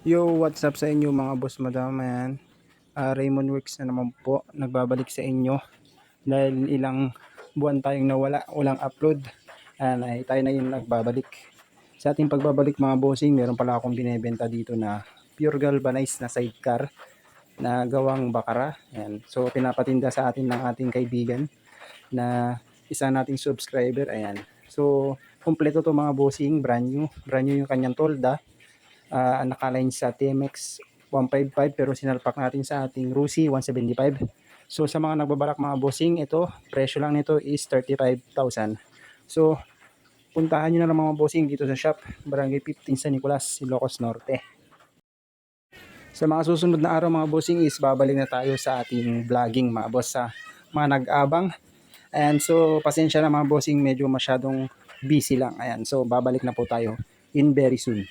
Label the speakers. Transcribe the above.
Speaker 1: Yo, what's up sa inyo mga boss madam? Ayan. Raymond Works na naman po. Nagbabalik sa inyo dahil ilang buwan tayong nawala, walang upload. Ayan, ay tayo na yung nagbabalik. Sa ating pagbabalik mga bossing, meron pala akong binebenta dito na pure galvanized na sidecar na gawang bakara. Ayan. So pinapatinda sa atin ng ating kaibigan na isa nating subscriber. Ayan. So kompleto to mga bossing, brand new. Brand new yung kanyang tolda. Nakaline sa TMX 155 pero sinalpak natin sa ating Rusi 175. So sa mga nagbabalak mga bossing, ito presyo lang nito is 35,000. So puntahan nyo na lang mga bossing dito sa shop, Barangay 15 San Nicolas, Ilocos Norte. Sa mga susunod na araw mga bossing is babalik na tayo sa ating vlogging mga boss, sa mga nag-abang. And so pasensya na mga bossing, medyo masyadong busy lang. Ayan, so babalik na po tayo in very soon.